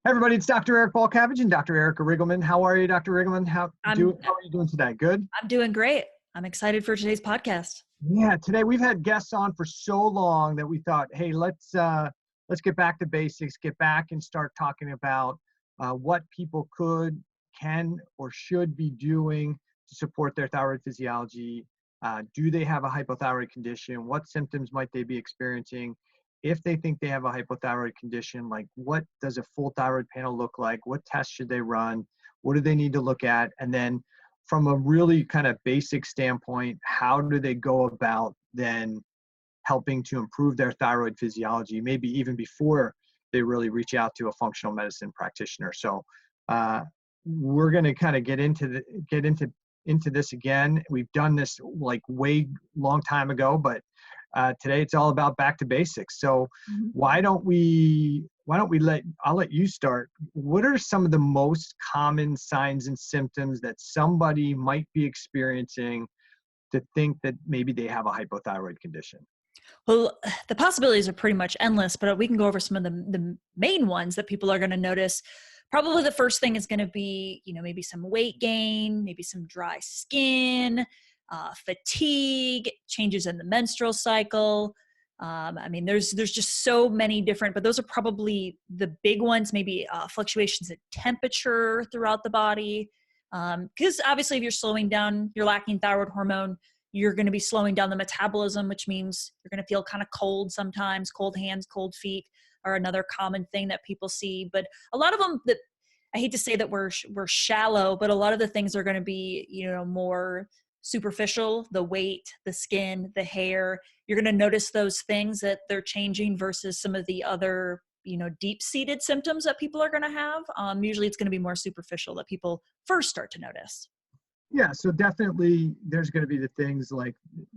Hey everybody, it's Dr. Eric Balcavage and Dr. Erica Riggleman. How are you, Dr. Riggleman? How are you doing today? Good? I'm doing great. I'm excited for today's podcast. Yeah, today we've had guests on for so long that we thought, hey, let's get back to basics, get back and start talking about what people can, or should be doing to support their thyroid physiology. Do they have a hypothyroid condition? What symptoms might they be experiencing? If they think they have a hypothyroid condition, like what does a full thyroid panel look like? What tests should they run? What do they need to look at? And then from a really kind of basic standpoint, how do they go about then helping to improve their thyroid physiology, maybe even before they really reach out to a functional medicine practitioner? So we're going to kind of get into this again. We've done this like way long time ago, but today it's all about back to basics. So I'll let you start. What are some of the most common signs and symptoms that somebody might be experiencing to think that maybe they have a hypothyroid condition? Well, the possibilities are pretty much endless, but we can go over some of the main ones that people are going to notice. Probably the first thing is going to be, maybe some weight gain, maybe some dry skin, fatigue, changes in the menstrual cycle. There's just so many different, but those are probably the big ones. Maybe fluctuations in temperature throughout the body. Because obviously if you're slowing down, you're lacking thyroid hormone, you're going to be slowing down the metabolism, which means you're going to feel kind of cold sometimes. Cold hands, cold feet are another common thing that people see. But a lot of them, that I hate to say that we're shallow, but a lot of the things are going to be, more superficial. The weight, the skin, the hair. You're going to notice those things that they're changing versus some of the other, deep-seated symptoms that people are going to have. Usually it's going to be more superficial that people first start to notice. Yeah, so definitely there's going to be the things like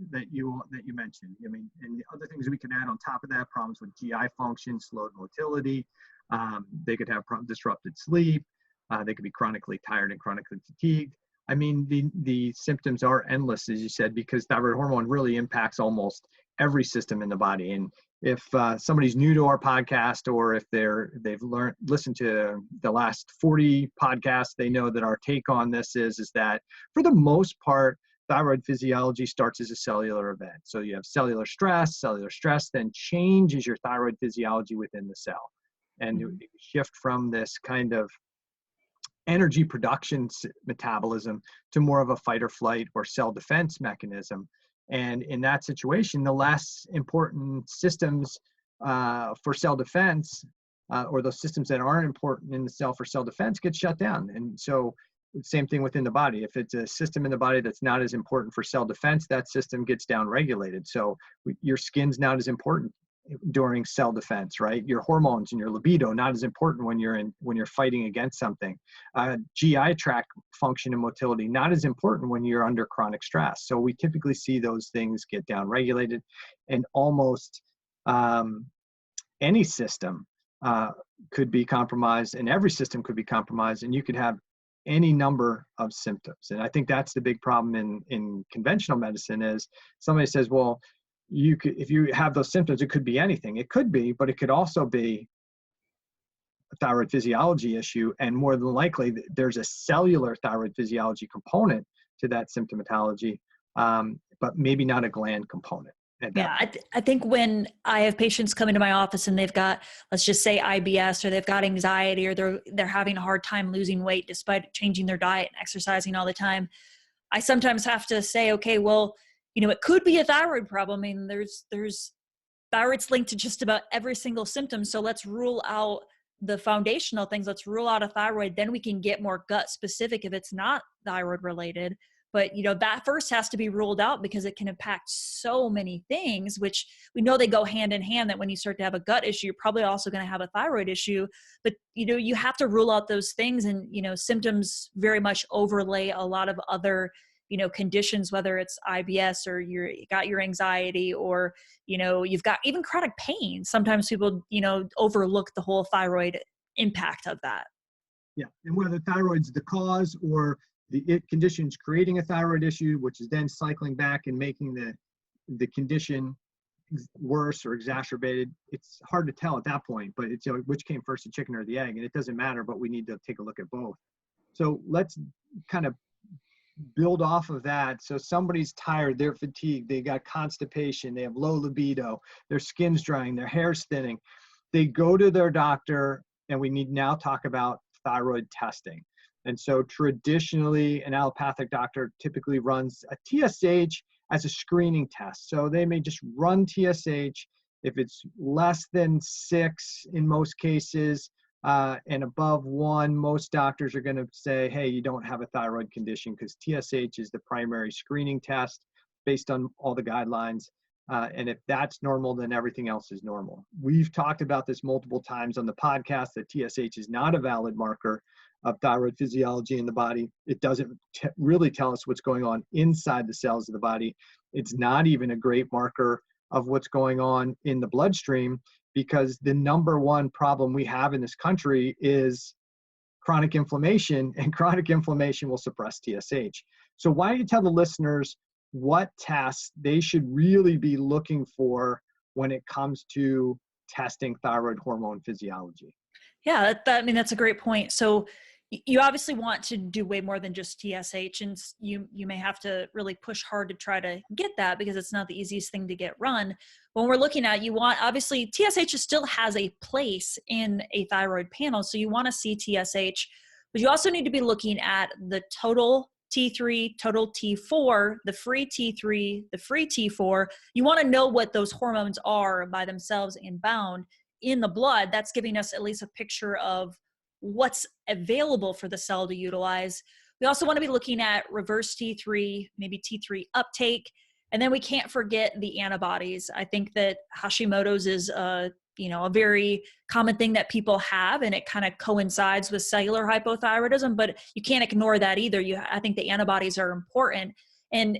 that you mentioned. And the other things we can add on top of that, problems with GI function, slowed motility. They could have disrupted sleep. They could be chronically tired and chronically fatigued. The symptoms are endless, as you said, because thyroid hormone really impacts almost every system in the body. And if somebody's new to our podcast, or if they've listened to the last 40 podcasts, they know that our take on this is that for the most part, thyroid physiology starts as a cellular event. So you have cellular stress then changes your thyroid physiology within the cell. And you shift from this kind of energy production metabolism to more of a fight or flight or cell defense mechanism. And in that situation, the less important systems for cell defense, or those systems that aren't important in the cell for cell defense, get shut down. And so same thing within the body. If it's a system in the body that's not as important for cell defense, that system gets downregulated. So your skin's not as important during cell defense, right? Your hormones and your libido not as important when you're fighting against something. GI tract function and motility not as important when you're under chronic stress. So we typically see those things get downregulated, and almost any system could be compromised, and every system could be compromised, and you could have any number of symptoms. And I think that's the big problem in conventional medicine is somebody says, well, if you have those symptoms, it could be anything. It could be, but it could also be a thyroid physiology issue. And more than likely, there's a cellular thyroid physiology component to that symptomatology, but maybe not a gland component. Yeah, I think when I have patients come into my office and they've got, let's just say IBS, or they've got anxiety, or they're having a hard time losing weight despite changing their diet and exercising all the time, I sometimes have to say, okay, well, it could be a thyroid problem. There's thyroid's linked to just about every single symptom. So let's rule out the foundational things. Let's rule out a thyroid. Then we can get more gut specific if it's not thyroid related. But, that first has to be ruled out because it can impact so many things, which we know they go hand in hand, that when you start to have a gut issue, you're probably also going to have a thyroid issue. But, you have to rule out those things, and, symptoms very much overlay a lot of other conditions, whether it's IBS or you got your anxiety, or, you've got even chronic pain. Sometimes people, overlook the whole thyroid impact of that. Yeah. And whether thyroid's the cause or the condition's creating a thyroid issue, which is then cycling back and making the condition worse or exacerbated, it's hard to tell at that point, but it's, which came first, the chicken or the egg, and it doesn't matter, but we need to take a look at both. So let's kind of build off of that. So somebody's tired, they're fatigued, they got constipation, they have low libido, their skin's drying, their hair's thinning. They go to their doctor, and we need now talk about thyroid testing. And so traditionally, an allopathic doctor typically runs a TSH as a screening test. So they may just run TSH. If it's less than 6 in most cases, and above 1, most doctors are going to say, hey, you don't have a thyroid condition, because TSH is the primary screening test based on all the guidelines. And if that's normal, then everything else is normal. We've talked about this multiple times on the podcast, that TSH is not a valid marker of thyroid physiology in the body. It doesn't really tell us what's going on inside the cells of the body. It's not even a great marker of what's going on in the bloodstream, because the number one problem we have in this country is chronic inflammation, and chronic inflammation will suppress TSH. So why don't you tell the listeners what tests they should really be looking for when it comes to testing thyroid hormone physiology? Yeah, I mean, that's a great point. So you obviously want to do way more than just TSH, and you may have to really push hard to try to get that, because it's not the easiest thing to get run. When we're looking at, you want, obviously TSH still has a place in a thyroid panel, so you want to see TSH, but you also need to be looking at the total T3, total T4, the free T3, the free T4. You want to know what those hormones are by themselves and bound in the blood. That's giving us at least a picture of what's available for the cell to utilize. We also want to be looking at reverse T3, maybe T3 uptake, and then we can't forget the antibodies. I think that Hashimoto's is a very common thing that people have, and it kind of coincides with cellular hypothyroidism, but you can't ignore that either. I think the antibodies are important, and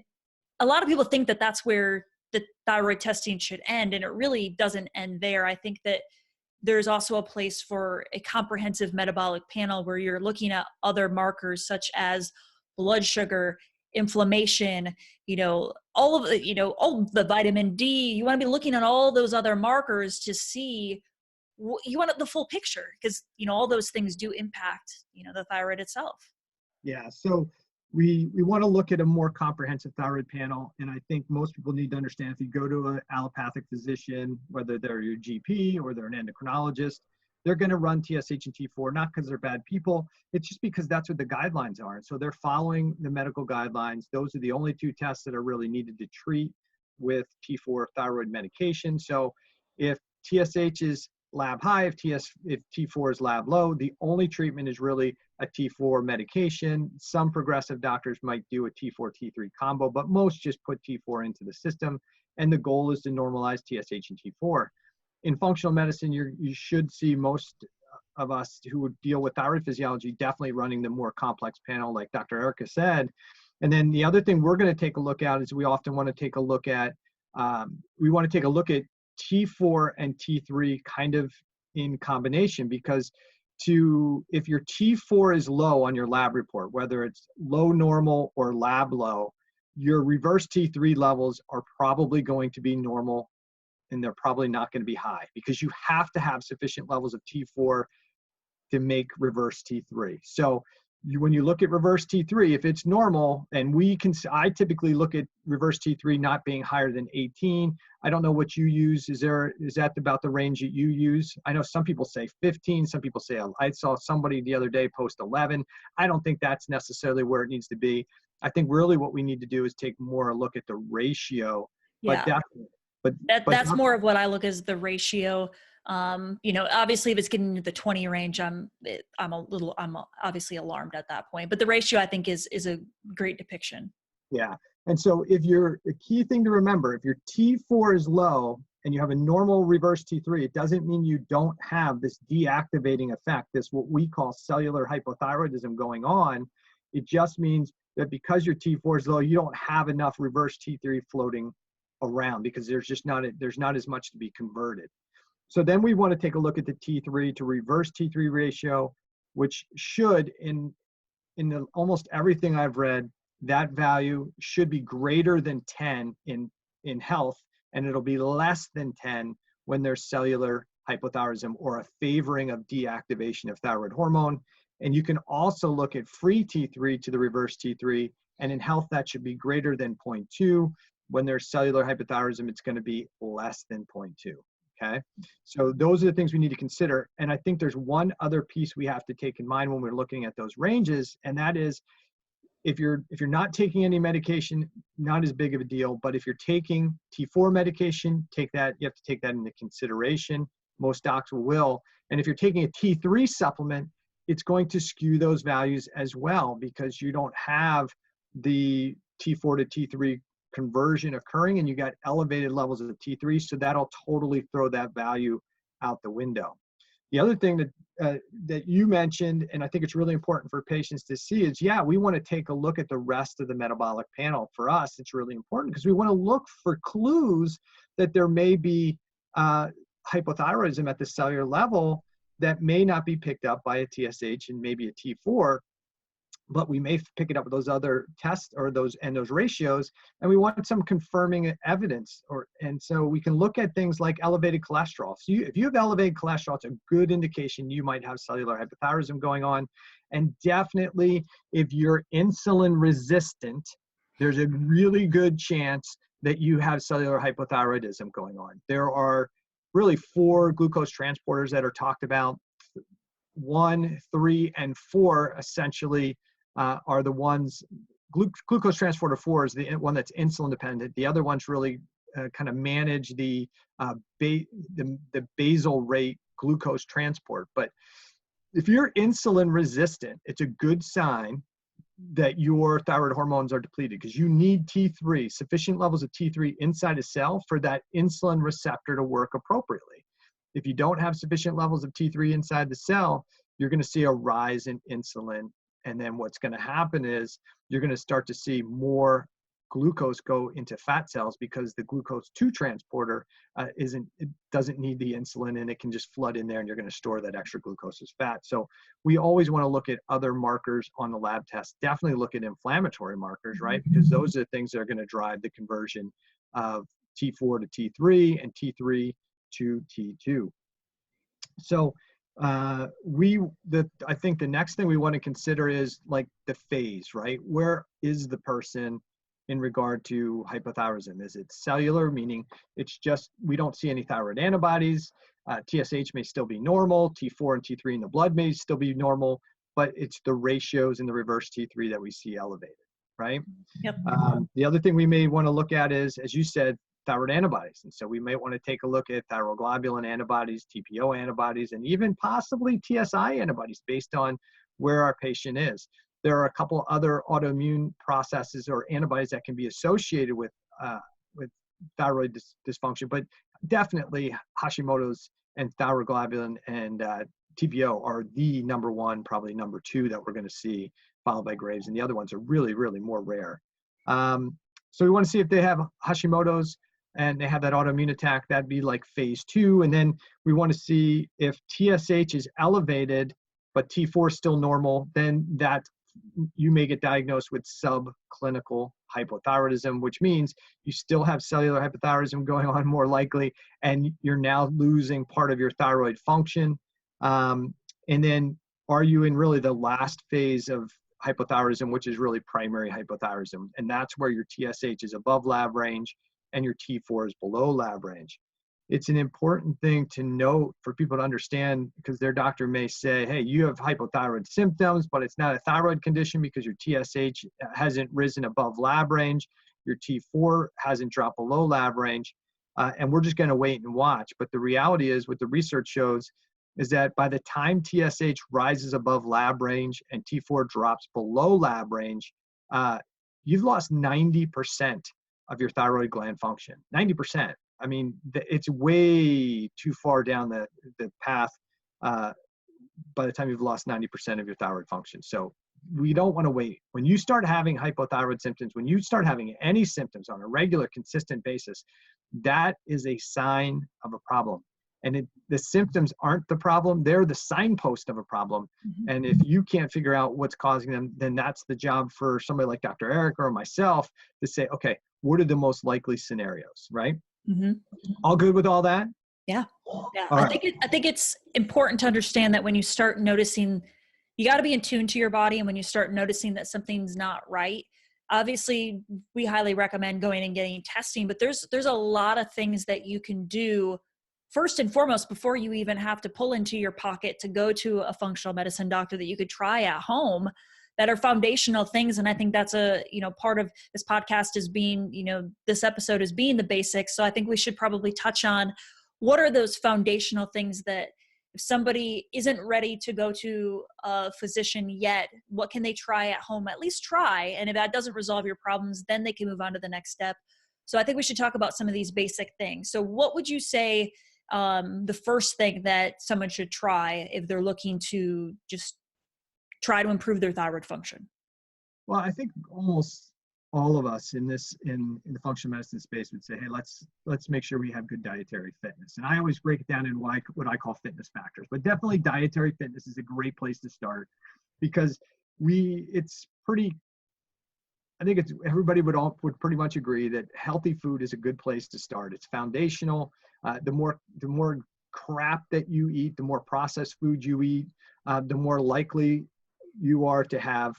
a lot of people think that that's where the thyroid testing should end, and it really doesn't end there. I think that there's also a place for a comprehensive metabolic panel where you're looking at other markers such as blood sugar, inflammation, all of the vitamin D. You want to be looking at all those other markers to see, you want the full picture, because, all those things do impact, the thyroid itself. Yeah. So we want to look at a more comprehensive thyroid panel. And I think most people need to understand, if you go to an allopathic physician, whether they're your GP or they're an endocrinologist, they're going to run TSH and T4, not because they're bad people. It's just because that's what the guidelines are. So they're following the medical guidelines. Those are the only 2 tests that are really needed to treat with T4 thyroid medication. So if TSH is lab high, if T4 is lab low, the only treatment is really a T4 medication. Some progressive doctors might do a T4, T3 combo, but most just put T4 into the system. And the goal is to normalize TSH and T4. In functional medicine, you should see most of us who would deal with thyroid physiology definitely running the more complex panel, like Dr. Erica said. And then the other thing we're going to take a look at is we often want to take a look at, T4 and T3 kind of in combination, because if your T4 is low on your lab report, whether it's low normal or lab low, your reverse T3 levels are probably going to be normal, and they're probably not going to be high, because you have to have sufficient levels of T4 to make reverse T3. So when you look at reverse T3, if it's normal, and I typically look at reverse T3 not being higher than 18. I don't know what you use. Is that about the range that you use? I know some people say 15, some people say, I saw somebody the other day post 11. I don't think that's necessarily where it needs to be. I think really what we need to do is take more a look at the ratio. Yeah. That's more of what I look as the ratio. Obviously if it's getting into the 20 range, I'm obviously alarmed at that point, but the ratio I think is a great depiction. Yeah. And so a key thing to remember, if your T4 is low and you have a normal reverse T3, it doesn't mean you don't have this deactivating effect, this what we call cellular hypothyroidism going on. It just means that because your T4 is low, you don't have enough reverse T3 floating around, because there's not as much to be converted. So then we want to take a look at the T3 to reverse T3 ratio, which should, in almost everything I've read, that value should be greater than 10 in health, and it'll be less than 10 when there's cellular hypothyroidism or a favoring of deactivation of thyroid hormone. And you can also look at free T3 to the reverse T3, and in health that should be greater than 0.2. When there's cellular hypothyroidism, it's going to be less than 0.2. Okay, so those are the things we need to consider. And I think there's one other piece we have to take in mind when we're looking at those ranges, and that is if you're not taking any medication, not as big of a deal. But if you're taking T4 medication, you have to take that into consideration. Most docs will. And if you're taking a T3 supplement, it's going to skew those values as well, because you don't have the T4 to T3 conversion occurring, and you got elevated levels of T3, so that'll totally throw that value out the window. The other thing that you mentioned, and I think it's really important for patients to see, is we want to take a look at the rest of the metabolic panel. For us, it's really important because we want to look for clues that there may be hypothyroidism at the cellular level that may not be picked up by a TSH and maybe a T4, but we may pick it up with those other tests or those ratios, and we want some confirming evidence. And so we can look at things like elevated cholesterol. So if you have elevated cholesterol, it's a good indication you might have cellular hypothyroidism going on. And definitely, if you're insulin resistant, there's a really good chance that you have cellular hypothyroidism going on. There are really 4 glucose transporters that are talked about. 1, 3, and 4 essentially are the ones. Glucose transporter 4 is the one that's insulin dependent. The other ones really kind of manage the basal rate glucose transport. But if you're insulin resistant, it's a good sign that your thyroid hormones are depleted, because you need T3, sufficient levels of T3 inside a cell for that insulin receptor to work appropriately. If you don't have sufficient levels of T3 inside the cell, you're going to see a rise in insulin. And then what's going to happen is you're going to start to see more glucose go into fat cells, because the glucose 2 transporter doesn't need the insulin, and it can just flood in there, and you're going to store that extra glucose as fat. So we always want to look at other markers on the lab test. Definitely look at inflammatory markers, right? Because those are the things that are going to drive the conversion of T4 to T3 and T3 to T2. So I think the next thing we want to consider is like the phase, right? Where is the person in regard to hypothyroidism? Is it cellular, meaning it's just, we don't see any thyroid antibodies. TSH may still be normal. T4 and T3 in the blood may still be normal, but it's the ratios in the reverse T3 that we see elevated, right? Yep. The other thing we may want to look at is, as you said, thyroid antibodies. And so we might want to take a look at thyroglobulin antibodies, TPO antibodies, and even possibly TSI antibodies based on where our patient is. There are a couple other autoimmune processes or antibodies that can be associated with thyroid dysfunction, but definitely Hashimoto's and thyroglobulin and TPO are the number 1, probably number 2 that we're going to see, followed by Graves, and the other ones are really, really more rare. So we want to see if they have Hashimoto's and they have that autoimmune attack. That'd be like phase 2. And then we want to see if TSH is elevated, but T4 is still normal, then that you may get diagnosed with subclinical hypothyroidism, which means you still have cellular hypothyroidism going on more likely, and you're now losing part of your thyroid function. And then are you in really the last phase of hypothyroidism, which is really primary hypothyroidism? And that's where your TSH is above lab range and your T4 is below lab range. It's an important thing to note for people to understand, because their doctor may say, hey, you have hypothyroid symptoms, but it's not a thyroid condition because your TSH hasn't risen above lab range, your T4 hasn't dropped below lab range, and we're just going to wait and watch. But the reality is, what the research shows is that by the time TSH rises above lab range and T4 drops below lab range, you've lost 90% of your thyroid gland function. 90%. I mean, it's way too far down the path by the time you've lost 90% of your thyroid function. So we don't want to wait. When you start having hypothyroid symptoms, when you start having any symptoms on a regular, consistent basis, that is a sign of a problem. And the symptoms aren't the problem, they're the signpost of a problem. Mm-hmm. And if you can't figure out what's causing them, then that's the job for somebody like Dr. Eric or myself to say, okay, what are the most likely scenarios, right? Mm-hmm. All good with all that? Yeah. Yeah. All I right. think it's important to understand that when you start noticing, you got to be in tune to your body. And when you start noticing that something's not right, obviously we highly recommend going and getting testing, but there's a lot of things that you can do first and foremost before you even have to pull into your pocket to go to a functional medicine doctor that you could try at home that are foundational things. And I think that's a, part of this podcast is being, this episode is being the basics. So I think we should probably touch on what are those foundational things that if somebody isn't ready to go to a physician yet, what can they try at home? At least try. And if that doesn't resolve your problems, then they can move on to the next step. So I think we should talk about some of these basic things. So what would you say the first thing that someone should try if they're looking to just try to improve their thyroid function? Well, I think almost all of us in the functional medicine space would say, hey, let's make sure we have good dietary fitness. And I always break it down in what I call fitness factors, but definitely dietary fitness is a great place to start because everybody would pretty much agree that healthy food is a good place to start. It's foundational. The more crap that you eat, the more processed food you eat, the more likely you are to have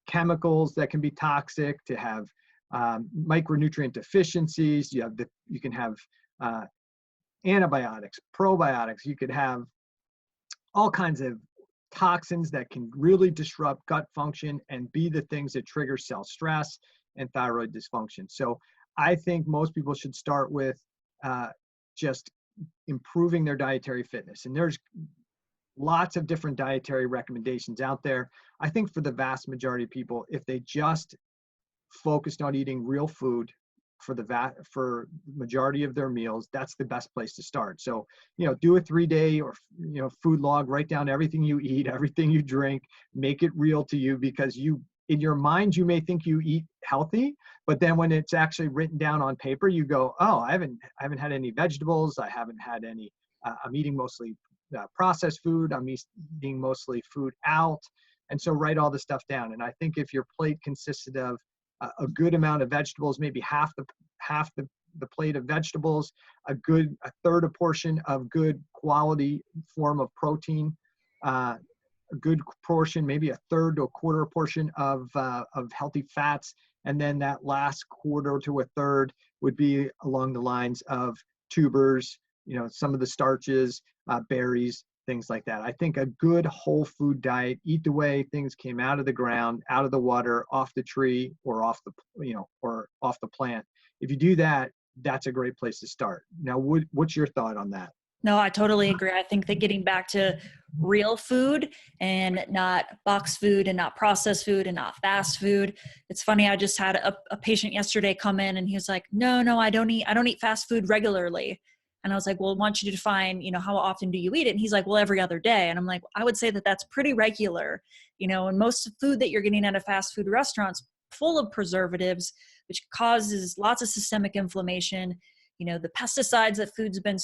chemicals that can be toxic, to have micronutrient deficiencies. You can have antibiotics, probiotics. You could have all kinds of toxins that can really disrupt gut function and be the things that trigger cell stress and thyroid dysfunction. So I think most people should start with just improving their dietary fitness. And there's lots of different dietary recommendations out there. I think for the vast majority of people, if they just focused on eating real food for the majority of their meals, that's the best place to start. So, do a 3-day or, food log, write down everything you eat, everything you drink, make it real to you, because in your mind, you may think you eat healthy, but then when it's actually written down on paper, you go, oh, I haven't had any vegetables. I haven't had any, I'm eating mostly processed food. I'm eating mostly food out. And so write all this stuff down. And I think if your plate consisted of a good amount of vegetables, maybe half the plate of vegetables, a third a portion of good quality form of protein, a good portion, maybe a third to a quarter portion of healthy fats, and then that last quarter to a third would be along the lines of tubers, some of the starches, berries, things like that. I think a good whole food diet, eat the way things came out of the ground, out of the water, off the tree, or off the plant. If you do that, that's a great place to start. Now, what's your thought on that? No, I totally agree. I think that getting back to real food and not box food and not processed food and not fast food. It's funny. I just had a patient yesterday come in and he was like, no, I don't eat fast food regularly. And I was like, well, I want you to define, how often do you eat it? And he's like, well, every other day. And I'm like, I would say that that's pretty regular, and most food that you're getting at a fast food restaurant's full of preservatives, which causes lots of systemic inflammation. The pesticides that food's been,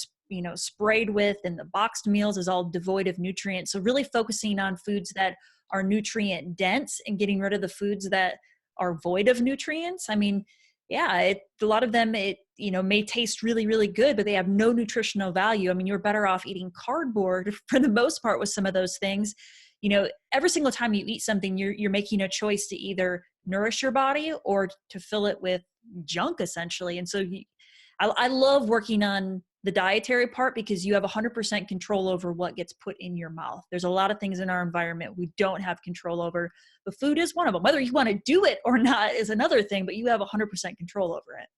sprayed with, and the boxed meals is all devoid of nutrients. So really focusing on foods that are nutrient dense and getting rid of the foods that are void of nutrients. I mean, yeah, a lot of them, may taste really, really good, but they have no nutritional value. I mean, you're better off eating cardboard for the most part with some of those things. Every single time you eat something, you're making a choice to either nourish your body or to fill it with junk, essentially. And so I love working on the dietary part because you have 100% control over what gets put in your mouth. There's a lot of things in our environment we don't have control over, but food is one of them. Whether you want to do it or not is another thing, but you have 100% control over it.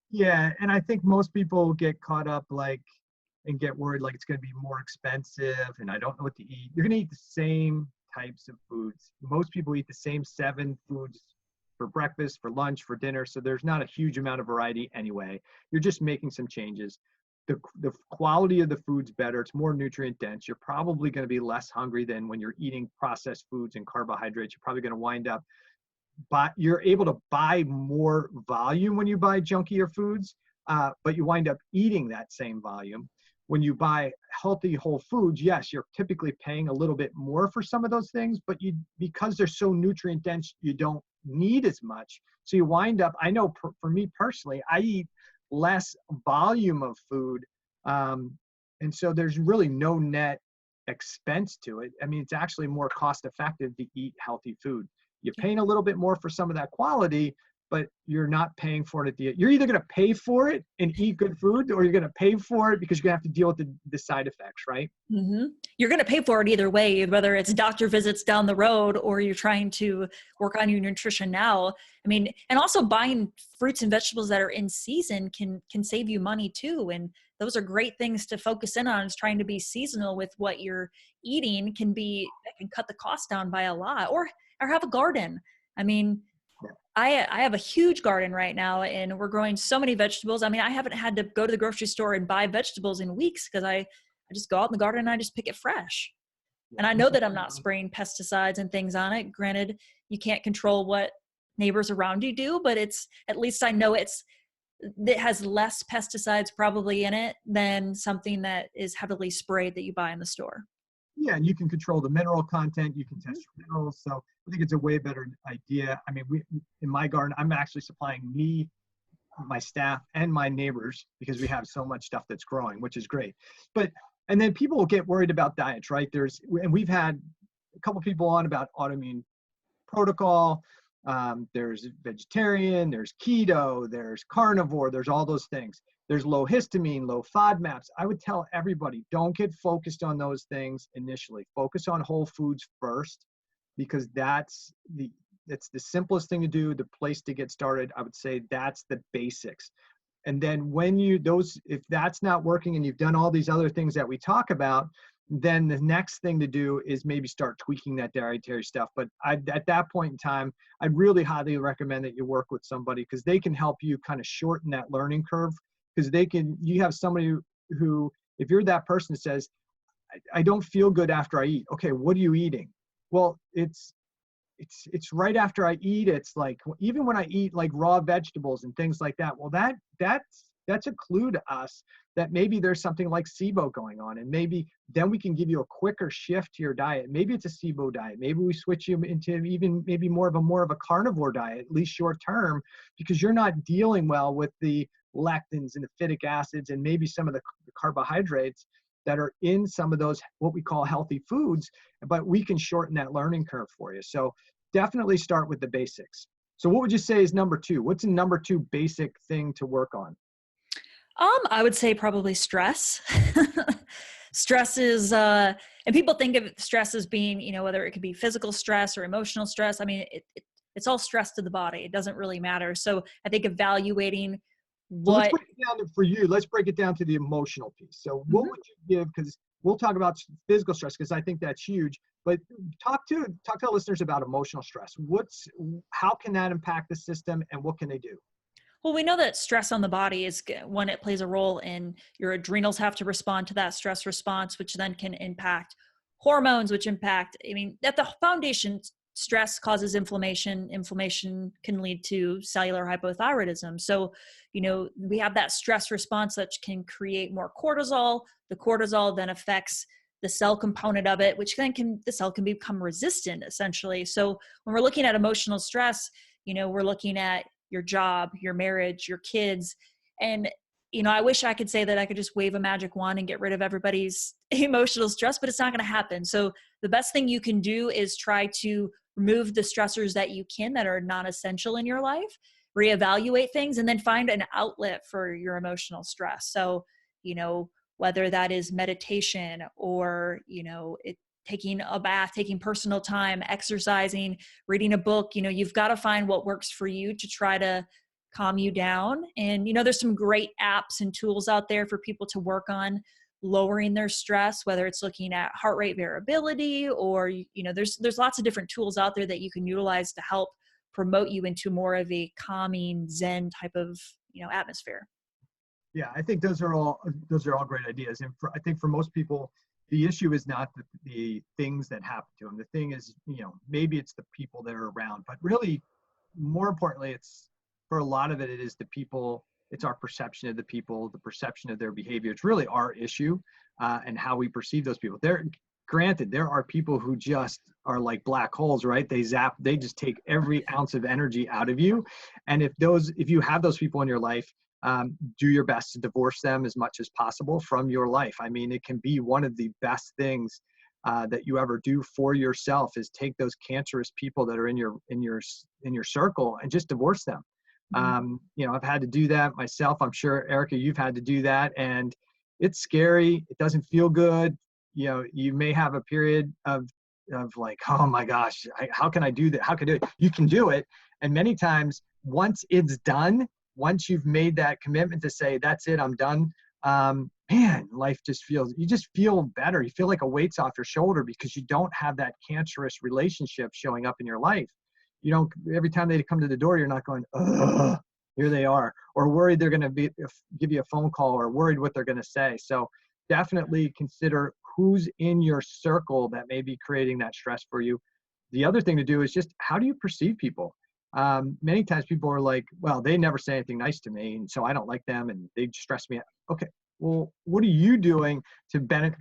Yeah, and I think most people get caught up and get worried it's going to be more expensive and I don't know what to eat. You're going to eat the same types of foods. Most people eat the same 7 foods for breakfast, for lunch, for dinner. So there's not a huge amount of variety anyway. You're just making some changes. The quality of the food's better. It's more nutrient dense. You're probably going to be less hungry than when you're eating processed foods and carbohydrates. You're probably going to wind up, but you're able to buy more volume when you buy junkier foods, but you wind up eating that same volume. When you buy healthy whole foods, yes, you're typically paying a little bit more for some of those things, but because they're so nutrient dense, you don't need as much. So you wind up, I know for me personally, I eat less volume of food. And so there's really no net expense to it. I mean, it's actually more cost effective to eat healthy food. You're paying a little bit more for some of that quality, but you're not paying for it at the end. You're either going to pay for it and eat good food, or you're going to pay for it because you're going to have to deal with the side effects, right? Mm-hmm. You're going to pay for it either way, whether it's doctor visits down the road or you're trying to work on your nutrition now. I mean, and also buying fruits and vegetables that are in season can save you money too. And those are great things to focus in on, is trying to be seasonal with what you're eating. That can cut the cost down by a lot, or have a garden. I mean, I have a huge garden right now, and we're growing so many vegetables. I mean, I haven't had to go to the grocery store and buy vegetables in weeks, because I just go out in the garden and I just pick it fresh. And I know that I'm not spraying pesticides and things on it. Granted, you can't control what neighbors around you do, but at least I know it has less pesticides probably in it than something that is heavily sprayed that you buy in the store. Yeah, and you can control the mineral content. You can test your minerals. So I think it's a way better idea. I mean, in my garden, I'm actually supplying my staff, and my neighbors, because we have so much stuff that's growing, which is great. And then people will get worried about diets, right? And we've had a couple people on about autoimmune protocol. There's vegetarian, there's keto, there's carnivore, there's all those things. There's low histamine, low FODMAPs. I would tell everybody, don't get focused on those things initially. Focus on whole foods first, because that's the simplest thing to do, the place to get started. I would say that's the basics. And then if that's not working and you've done all these other things that we talk about, then the next thing to do is maybe start tweaking that dietary stuff. But at that point in time, I'd really highly recommend that you work with somebody, because they can help you kind of shorten that learning curve. Because you have somebody who, if you're that person that says, I don't feel good after I eat. Okay, what are you eating? Well, it's right after I eat. It's like, even when I eat like raw vegetables and things like that. Well, that's a clue to us that maybe there's something like SIBO going on, and maybe then we can give you a quicker shift to your diet. Maybe it's a SIBO diet. Maybe we switch you into even maybe more of a carnivore diet, at least short term, because you're not dealing well with the lectins and the phytic acids and maybe some of the carbohydrates that are in some of those, what we call healthy foods, but we can shorten that learning curve for you. So definitely start with the basics. So what would you say is number 2? What's a number 2 basic thing to work on? I would say probably stress. Stress is, and people think of stress as being, whether it could be physical stress or emotional stress. I mean, it's all stress to the body. It doesn't really matter. So I think evaluating let's break it down for you. Let's break it down to the emotional piece. So what would you give? Because we'll talk about physical stress, because I think that's huge. But talk to our listeners about emotional stress. How can that impact the system, and what can they do? Well, we know that stress on the body is when it plays a role in your adrenals have to respond to that stress response, which then can impact hormones, which impact, at the foundation, stress causes inflammation. Inflammation can lead to cellular hypothyroidism. So, we have that stress response that can create more cortisol. The cortisol then affects the cell component of it, which then the cell can become resistant, essentially. So when we're looking at emotional stress, we're looking at your job, your marriage, your kids. And, I wish I could say that I could just wave a magic wand and get rid of everybody's emotional stress, but it's not going to happen. So the best thing you can do is try to remove the stressors that you can that are non-essential in your life, reevaluate things, and then find an outlet for your emotional stress. So, whether that is meditation or, taking a bath, taking personal time, exercising, reading a book, you've got to find what works for you to try to calm you down. And, there's some great apps and tools out there for people to work on lowering their stress, whether it's looking at heart rate variability or, there's lots of different tools out there that you can utilize to help promote you into more of a calming Zen type of, atmosphere. Yeah, I think those are all great ideas. And I think for most people, the issue is not the things that happen to them. The thing is, maybe it's the people that are around, but really more importantly, for a lot of it is the people. It's our perception of the people, the perception of their behavior. It's really our issue and how we perceive those people. Granted, there are people who just are like black holes, right? They just take every ounce of energy out of you. And if you have those people in your life, do your best to divorce them as much as possible from your life. I mean, it can be one of the best things that you ever do for yourself is take those cancerous people that are in your circle and just divorce them. You know, I've had to do that myself. I'm sure, Erica, you've had to do that, and it's scary. It doesn't feel good. You know, you may have a period of like, oh my gosh, how can I do that? How can I do it? You can do it. And many times once it's done, once you've made that commitment to say, that's it, I'm done. Man, life just you just feel better. You feel like a weight's off your shoulder because you don't have that cancerous relationship showing up in your life. You don't, every time they come to the door, you're not going, ugh, here they are, or worried they're going to give you a phone call, or worried what they're going to say. So definitely consider who's in your circle that may be creating that stress for you. The other thing to do is just, how do you perceive people? Many times people are like, well, they never say anything nice to me, and so I don't like them, and they stress me out. Okay, well, what are you doing to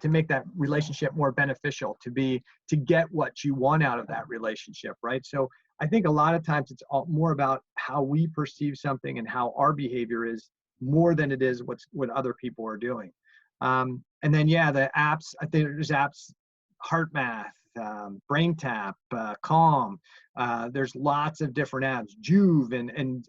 make that relationship more beneficial, to get what you want out of that relationship, right? So I think a lot of times it's more about how we perceive something and how our behavior is, more than it is what other people are doing. And then, yeah, the apps, I think there's apps, Heart Math, Brain Tap, Calm. There's lots of different apps, Juve, and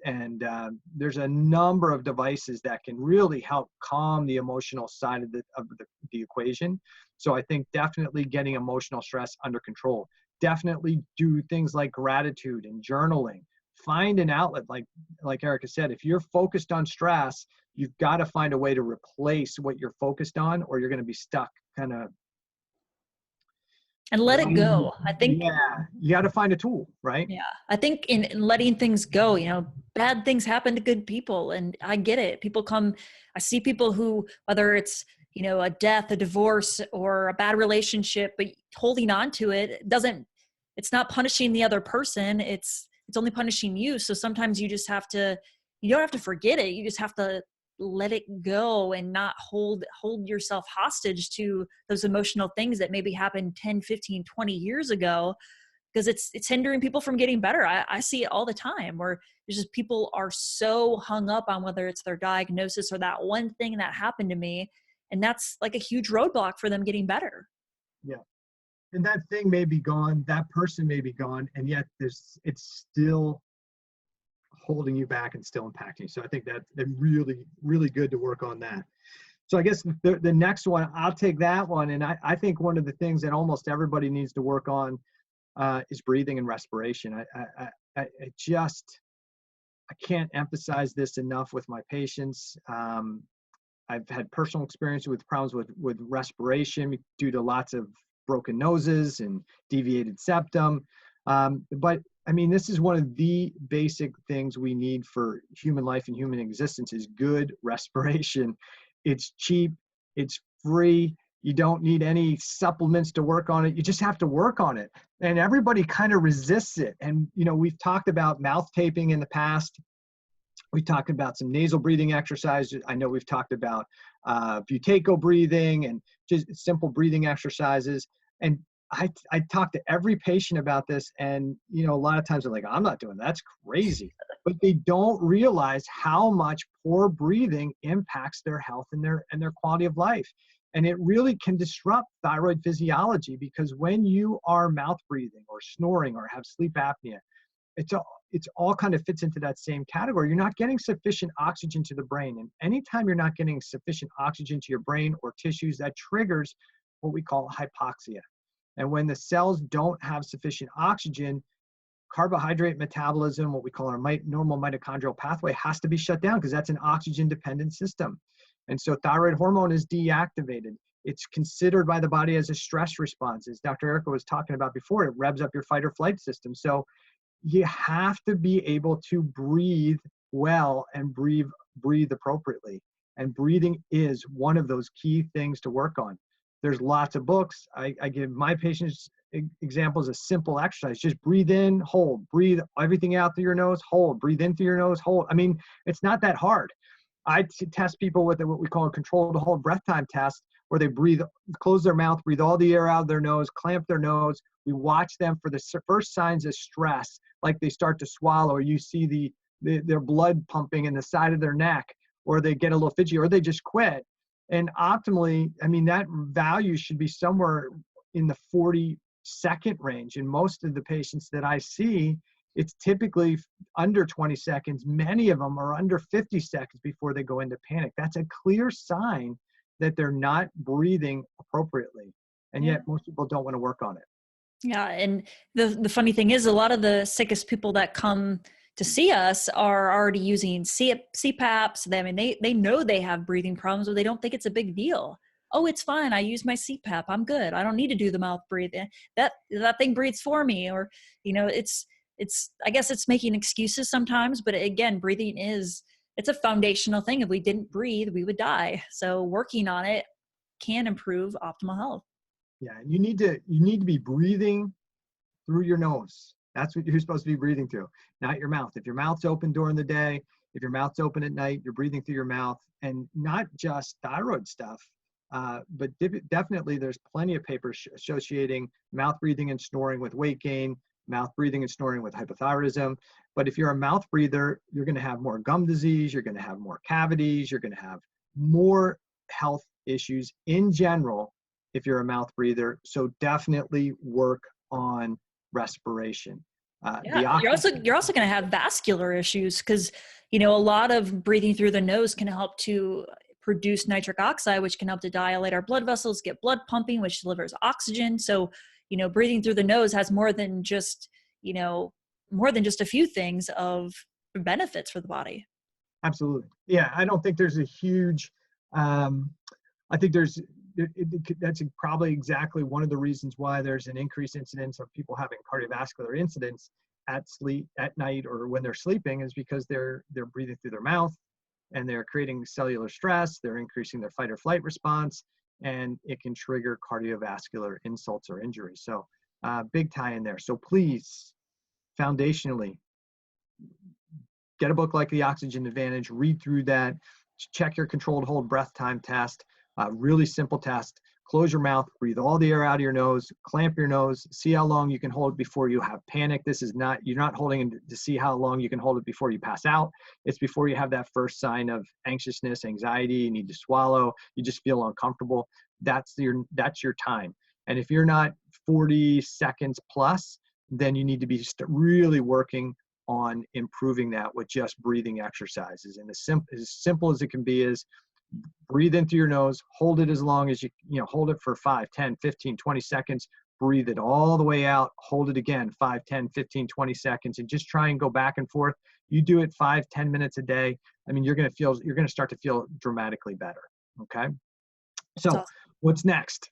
there's a number of devices that can really help calm the emotional side of the equation. So I think definitely getting emotional stress under control. Definitely do things like gratitude and journaling. Find an outlet, like Erica said, if you're focused on stress, you've got to find a way to replace what you're focused on, or you're going to be stuck kind of. And let it go. I think, yeah, you got to find a tool, right? Yeah. I think in letting things go, you know, bad things happen to good people. And I get it. I see people who, whether it's, you know, a death, a divorce, or a bad relationship, but holding on to it's not punishing the other person. It's only punishing you. So sometimes you don't have to forget it. You just have to let it go and not hold yourself hostage to those emotional things that maybe happened 10, 15, 20 years ago, because it's hindering people from getting better. I see it all the time where it's just people are so hung up on whether it's their diagnosis or that one thing that happened to me. And that's like a huge roadblock for them getting better. Yeah. And that thing may be gone, that person may be gone, and yet it's still holding you back and still impacting you. So I think that's really, really good to work on that. So I guess the next one, I'll take that one. And I think one of the things that almost everybody needs to work on is breathing and respiration. I can't emphasize this enough with my patients. I've had personal experience with problems with respiration due to lots of broken noses and deviated septum. But I mean, this is one of the basic things we need for human life and human existence is good respiration. It's cheap, it's free. You don't need any supplements to work on it. You just have to work on it. And everybody kind of resists it. And, you know, we've talked about mouth taping in the past. We talked about some nasal breathing exercises. I know we've talked about buteyko breathing and just simple breathing exercises. And I talk to every patient about this, and, you know, a lot of times they're like, I'm not doing that. That's crazy. But they don't realize how much poor breathing impacts their health and their quality of life. And it really can disrupt thyroid physiology, because when you are mouth breathing or snoring or have sleep apnea, it's all kind of fits into that same category. You're not getting sufficient oxygen to the brain. And anytime you're not getting sufficient oxygen to your brain or tissues, that triggers what we call hypoxia. And when the cells don't have sufficient oxygen, carbohydrate metabolism, what we call our normal mitochondrial pathway, has to be shut down, because that's an oxygen-dependent system. And so thyroid hormone is deactivated. It's considered by the body as a stress response. As Dr. Erica was talking about before, it revs up your fight or flight system. So you have to be able to breathe well and breathe appropriately. And breathing is one of those key things to work on. There's lots of books. I give my patients examples of simple exercise. Just breathe in, hold, breathe everything out through your nose, hold, breathe in through your nose, hold. I mean, it's not that hard. I test people with what we call a controlled hold breath time test, where they close their mouth, breathe all the air out of their nose, clamp their nose. We watch them for the first signs of stress, like they start to swallow, or you see their blood pumping in the side of their neck, or they get a little fidgety, or they just quit. And optimally, I mean, that value should be somewhere in the 40-second range. In most of the patients that I see, it's typically under 20 seconds. Many of them are under 50 seconds before they go into panic. That's a clear sign that they're not breathing appropriately. And yet most people don't want to work on it. Yeah. And the funny thing is, a lot of the sickest people that come to see us are already using CPAPs. They know they have breathing problems, but they don't think it's a big deal. Oh, it's fine. I use my CPAP. I'm good. I don't need to do the mouth breathing. That thing breathes for me. Or, I guess it's making excuses sometimes, but again, breathing it's a foundational thing. If we didn't breathe, we would die. So working on it can improve optimal health. Yeah. You need to be breathing through your nose. That's what you're supposed to be breathing through, not your mouth. If your mouth's open during the day, if your mouth's open at night, you're breathing through your mouth, and not just thyroid stuff, but definitely there's plenty of papers associating mouth breathing and snoring with weight gain, mouth breathing and snoring with hypothyroidism. But if you're a mouth breather, you're going to have more gum disease, you're going to have more cavities, you're going to have more health issues in general if you're a mouth breather. So definitely work on respiration. You're also going to have vascular issues because, a lot of breathing through the nose can help to produce nitric oxide, which can help to dilate our blood vessels, get blood pumping, which delivers oxygen. So, breathing through the nose has more than just a few things of benefits for the body. Absolutely. Yeah. I don't think there's a huge, I think that's probably exactly one of the reasons why there's an increased incidence of people having cardiovascular incidents at night, or when they're sleeping, is because they're breathing through their mouth and they're creating cellular stress. They're increasing their fight or flight response, and it can trigger cardiovascular insults or injuries. So big tie in there. So please, foundationally, get a book like The Oxygen Advantage, read through that, check your controlled hold breath time test. Really simple test. Close your mouth, breathe all the air out of your nose, clamp your nose, see how long you can hold before you have panic. You're not holding it to see how long you can hold it before you pass out. It's before you have that first sign of anxiousness, anxiety, you need to swallow, you just feel uncomfortable. That's your time. And if you're not 40 seconds plus, then you need to be really working on improving that with just breathing exercises. And as simple as it can be is breathe in through your nose, hold it as long as hold it for 5, 10, 15, 20 seconds, breathe it all the way out, hold it again, 5, 10, 15, 20 seconds, and just try and go back and forth. You do it 5, 10 minutes a day. I mean, you're going to start to feel dramatically better. Okay. So what's next?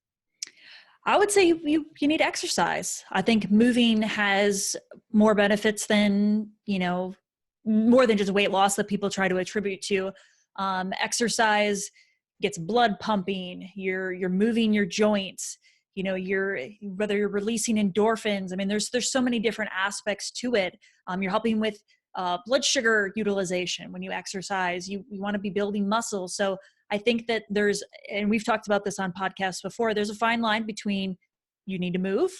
I would say you need exercise. I think moving has more benefits than, more than just weight loss that people try to attribute to. Exercise gets blood pumping, you're moving your joints, whether you're releasing endorphins. I mean, there's so many different aspects to it. You're helping with blood sugar utilization. When you exercise, you want to be building muscle. So I think that and we've talked about this on podcasts before, there's a fine line between you need to move,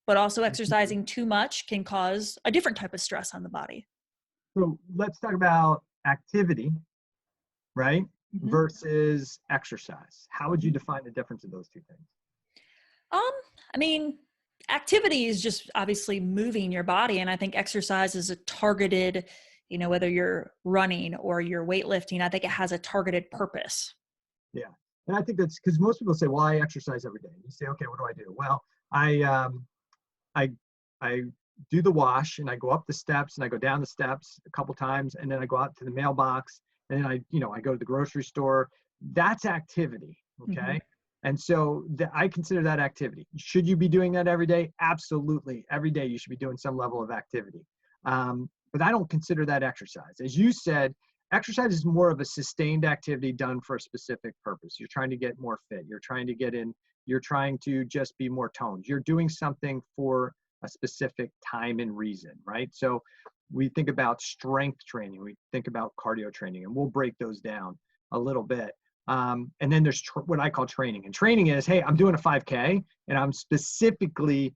but also exercising too much can cause a different type of stress on the body. So let's talk about activity, right? Mm-hmm. Versus exercise. How would you define the difference of those two things? I mean, activity is just obviously moving your body. And I think exercise is a targeted, whether you're running or you're weightlifting, I think it has a targeted purpose. Yeah. And I think that's because most people say, well, I exercise every day. You say, okay, what do I do? Well, I do the wash, and I go up the steps and I go down the steps a couple times, and then I go out to the mailbox, and then I go to the grocery store. That's activity. Okay. Mm-hmm. And so I consider that activity. Should you be doing that every day? Absolutely. Every day you should be doing some level of activity. But I don't consider that exercise. As you said, exercise is more of a sustained activity done for a specific purpose. You're trying to get more fit. You're trying to get in. You're trying to just be more toned. You're doing something for a specific time and reason, right? So we think about strength training. We think about cardio training, and we'll break those down a little bit. And then there's what I call training. And training is, hey, I'm doing a 5K, and I'm specifically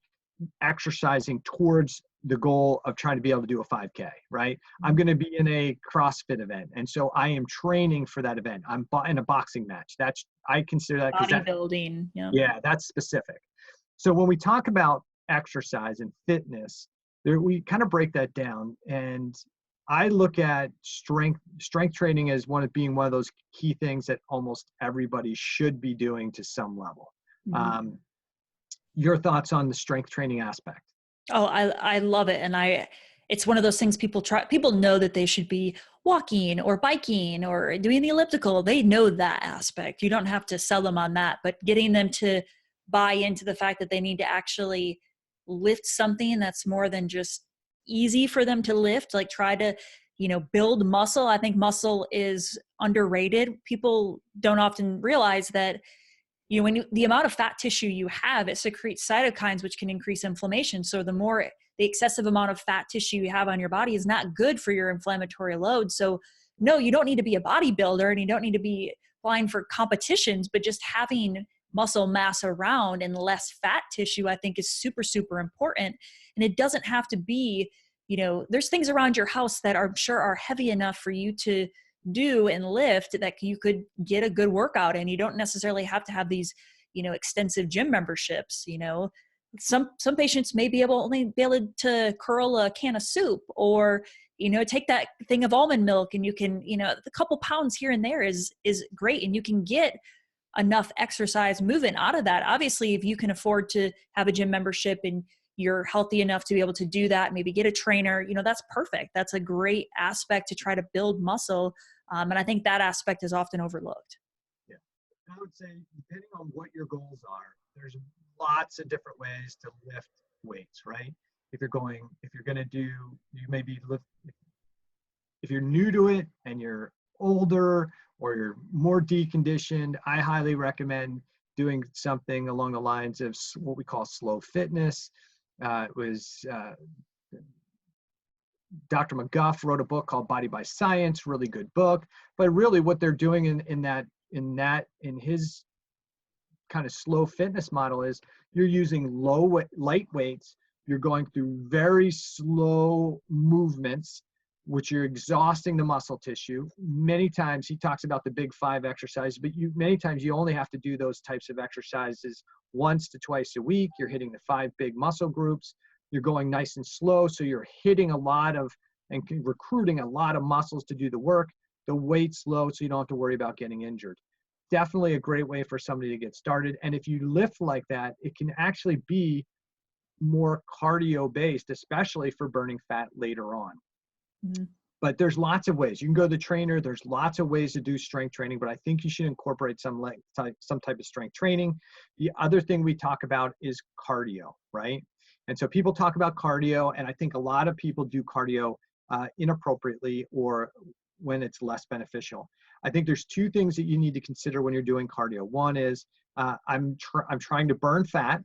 exercising towards the goal of trying to be able to do a 5K, right? I'm going to be in a CrossFit event. And so I am training for that event. I'm in a boxing match. I consider that, because Bodybuilding. yeah, that's specific. So when we talk about exercise and fitness, we kind of break that down. And I look at strength training as being one of those key things that almost everybody should be doing to some level. Mm-hmm. Your thoughts on the strength training aspect? Oh, I love it. And it's one of those things people know that they should be walking or biking or doing the elliptical. They know that aspect. You don't have to sell them on that, but getting them to buy into the fact that they need to actually lift something that's more than just easy for them to lift, like try to, build muscle. I think muscle is underrated. People don't often realize that the amount of fat tissue you have, it secretes cytokines, which can increase inflammation. So the excessive amount of fat tissue you have on your body is not good for your inflammatory load. So no, you don't need to be a bodybuilder and you don't need to be flying for competitions, but just having muscle mass around and less fat tissue, I think is super, super important. And it doesn't have to be, there's things around your house that I'm sure are heavy enough for you to do and lift that you could get a good workout in. You don't necessarily have to have these, extensive gym memberships. Some patients may only be able to curl a can of soup, or, take that thing of almond milk, and you can, a couple pounds here and there is great. And you can get enough exercise movement out of that. Obviously, if you can afford to have a gym membership and you're healthy enough to be able to do that, maybe get a trainer, that's perfect. That's a great aspect to try to build muscle. And I think that aspect is often overlooked. Yeah. I would say, depending on what your goals are, there's lots of different ways to lift weights, right? If you're going to do, you maybe lift, if you're new to it and you're older or you're more deconditioned, I highly recommend doing something along the lines of what we call slow fitness. Dr. McGuff wrote a book called Body by Science, really good book. But really what they're doing in his kind of slow fitness model is you're using light weights. You're going through very slow movements, which you're exhausting the muscle tissue. Many times he talks about the big 5 exercises, but many times you only have to do those types of exercises once to twice a week. You're hitting the 5 big muscle groups. You're going nice and slow, so you're hitting a lot of and recruiting a lot of muscles to do the work. The weight's low, so you don't have to worry about getting injured. Definitely a great way for somebody to get started. And if you lift like that, it can actually be more cardio-based, especially for burning fat later on. Mm-hmm. But there's lots of ways. You can go to the trainer. There's lots of ways to do strength training, but I think you should incorporate some type of strength training. The other thing we talk about is cardio, right? And so people talk about cardio, and I think a lot of people do cardio inappropriately or when it's less beneficial. I think there's 2 things that you need to consider when you're doing cardio. One is I'm trying to burn fat,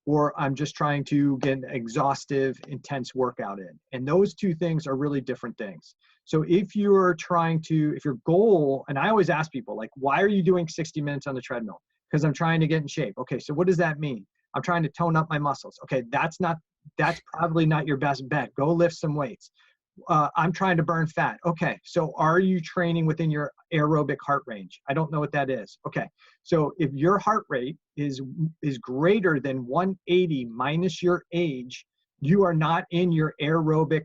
or I'm just trying to get an exhaustive, intense workout in. And those 2 things are really different things. So if your goal, and I always ask people, like, why are you doing 60 minutes on the treadmill? Because I'm trying to get in shape. Okay, so what does that mean? I'm trying to tone up my muscles. Okay, that's probably not your best bet. Go lift some weights. I'm trying to burn fat. Okay, so are you training within your aerobic heart range? I don't know what that is. Okay, so if your heart rate is greater than 180 minus your age, you are not in your aerobic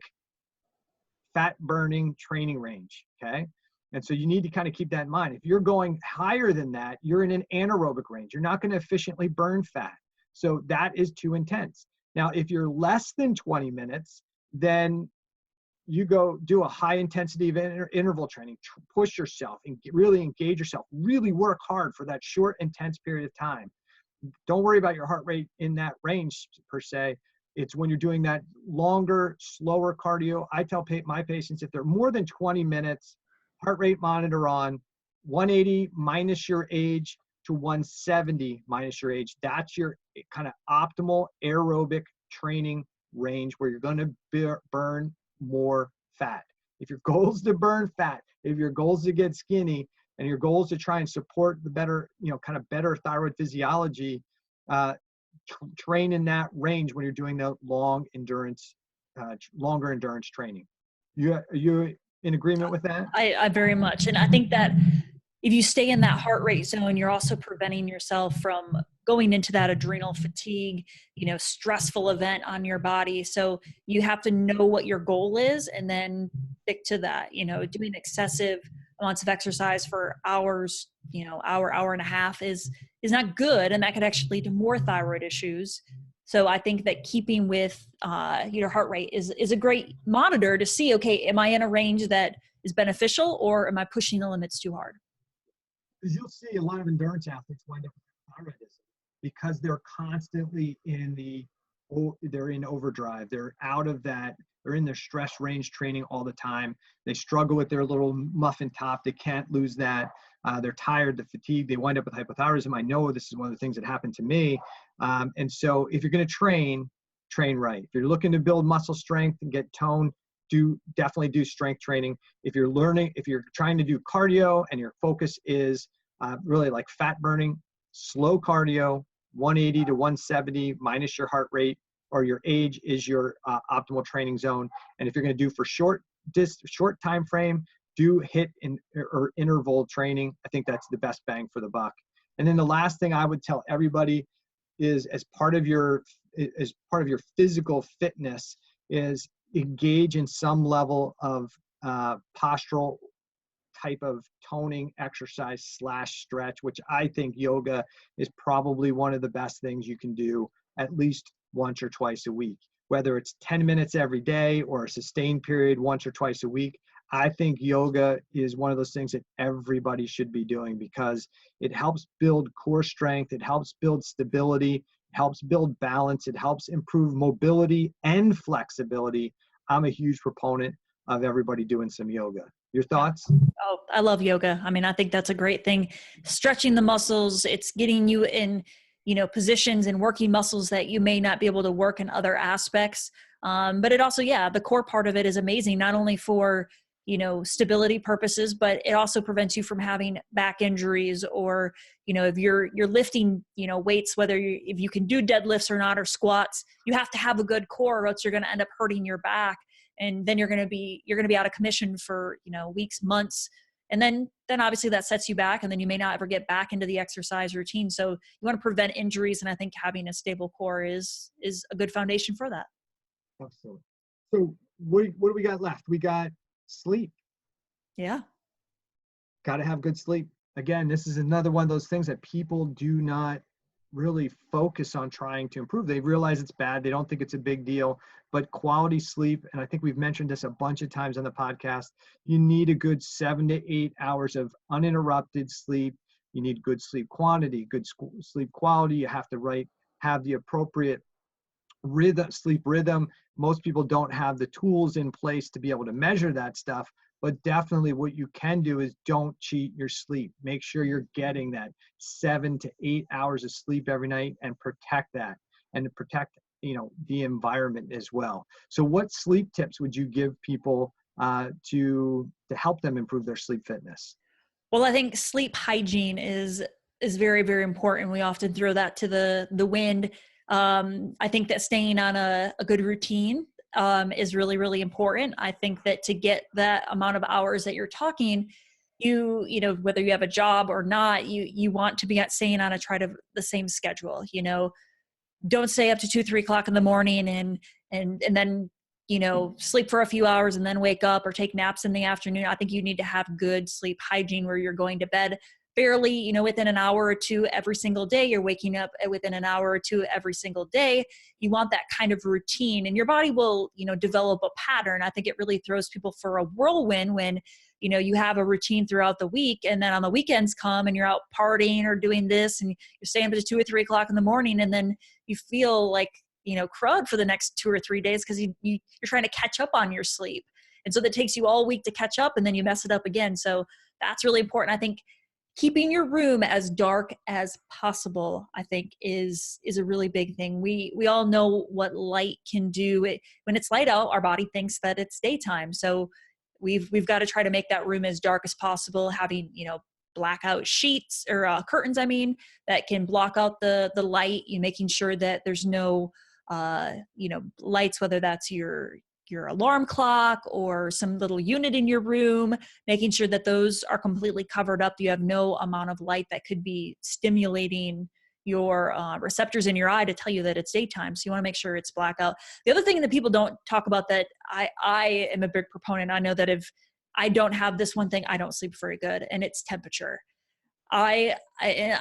fat burning training range, okay? And so you need to kind of keep that in mind. If you're going higher than that, you're in an anaerobic range. You're not going to efficiently burn fat. So that is too intense. Now, if you're less than 20 minutes, then you go do a high intensity of interval training, push yourself and really engage yourself, really work hard for that short, intense period of time. Don't worry about your heart rate in that range per se. It's when you're doing that longer, slower cardio. I tell my patients, if they're more than 20 minutes, heart rate monitor on, 180 minus your age to 170 minus your age. That's your kind of optimal aerobic training range where you're going to burn more fat. If your goal is to burn fat, if your goal is to get skinny, and your goal is to try and support the better, kind of better thyroid physiology, train in that range when you're doing the long endurance longer endurance training. You in agreement with that? I very much. And I think that if you stay in that heart rate zone, you're also preventing yourself from going into that adrenal fatigue, stressful event on your body. So you have to know what your goal is and then stick to that. Doing excessive amounts of exercise for hours, hour and a half is not good. And that could actually lead to more thyroid issues. So I think that keeping with your heart rate is a great monitor to see, okay, am I in a range that is beneficial or am I pushing the limits too hard? Because you'll see a lot of endurance athletes wind up with thyroidism because they're constantly they're in overdrive. They're out of that. They're in their stress range training all the time. They struggle with their little muffin top. They can't lose that. They're tired, the fatigue. They wind up with hypothyroidism. I know this is one of the things that happened to me. And so if you're going to train right. If you're looking to build muscle strength and get tone, definitely do strength training. If you're trying to do cardio and your focus is really like fat burning, slow cardio, 180 to 170 minus your heart rate or your age is your optimal training zone. And if you're going to do for short time frame, do HIIT or interval training. I think that's the best bang for the buck. And then the last thing I would tell everybody is as part of your physical fitness is engage in some level of postural type of toning exercise / stretch, which I think yoga is probably one of the best things you can do at least once or twice a week, whether it's 10 minutes every day or a sustained period once or twice a week. I think yoga is one of those things that everybody should be doing because it helps build core strength. It helps build stability, helps build balance. It helps improve mobility and flexibility. I'm a huge proponent of everybody doing some yoga. Your thoughts? Oh, I love yoga. I mean, I think that's a great thing. Stretching the muscles, it's getting you in, positions and working muscles that you may not be able to work in other aspects. But it also, the core part of it is amazing, not only for, stability purposes, but it also prevents you from having back injuries or, if you're lifting, weights, if you can do deadlifts or not, or squats, you have to have a good core or else you're going to end up hurting your back. And then you're going to be out of commission for, weeks, months. And then obviously that sets you back and then you may not ever get back into the exercise routine. So you want to prevent injuries. And I think having a stable core is a good foundation for that. Absolutely. So what do we got left? We got sleep. Yeah. Got to have good sleep. Again, this is another one of those things that people do not really focus on trying to improve. They realize it's bad. They don't think it's a big deal, but quality sleep, and I think we've mentioned this a bunch of times on the podcast, you need a good 7 to 8 hours of uninterrupted sleep. You need good sleep quantity, good sleep quality. You have to have the appropriate sleep rhythm. Most people don't have the tools in place to be able to measure that stuff, but definitely what you can do is don't cheat your sleep. Make sure you're getting that 7 to 8 hours of sleep every night and protect that and protect, the environment as well. So what sleep tips would you give people to help them improve their sleep fitness? Well, I think sleep hygiene is very, very important. We often throw that to the wind. I think that staying on a good routine is really, really important. I think that to get that amount of hours that you're talking, whether you have a job or not, you want to be staying on the same schedule. Don't stay up to 2-3 o'clock in the morning and then sleep for a few hours and then wake up or take naps in the afternoon. I think you need to have good sleep hygiene where you're going to bed fairly, within an hour or two every single day. You're waking up within an hour or two every single day. You want that kind of routine and your body will, develop a pattern. I think it really throws people for a whirlwind when, you have a routine throughout the week and then on the weekends come and you're out partying or doing this and you're staying up to 2 or 3 o'clock in the morning and then you feel like, crud for the next 2 or 3 days because you're trying to catch up on your sleep. And so that takes you all week to catch up and then you mess it up again. So that's really important. I think keeping your room as dark as possible, I think is a really big thing. We all know what light can do. When it's light out, our body thinks that it's daytime. So we've got to try to make that room as dark as possible, having, blackout sheets or curtains, that can block out the light, making sure that there's no, lights, whether that's your your alarm clock or some little unit in your room, making sure that those are completely covered up. You have no amount of light that could be stimulating your receptors in your eye to tell you that it's daytime. So you want to make sure it's blackout. The other thing that people don't talk about that I am a big proponent, I know that if I don't have this one thing, I don't sleep very good, and it's temperature. A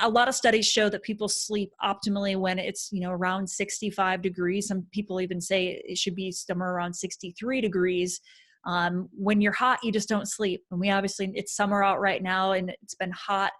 lot of studies show that people sleep optimally when it's, around 65 degrees. Some people even say it should be somewhere around 63 degrees. When you're hot, you just don't sleep. And it's summer out right now and it's been hot.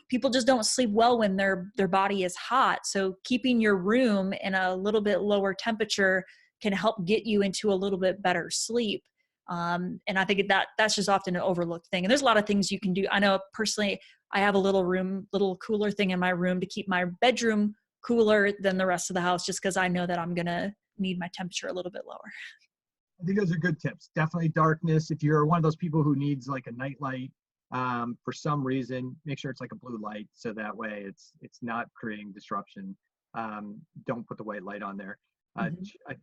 People just don't sleep well when their body is hot. So keeping your room in a little bit lower temperature can help get you into a little bit better sleep. And I think that's just often an overlooked thing. And there's a lot of things you can do. I know personally, I have a little cooler thing in my room to keep my bedroom cooler than the rest of the house, just because I know that I'm going to need my temperature a little bit lower. I think those are good tips. Definitely darkness. If you're one of those people who needs like a night light, for some reason, make sure it's like a blue light. So that way it's not creating disruption. Don't put the white light on there.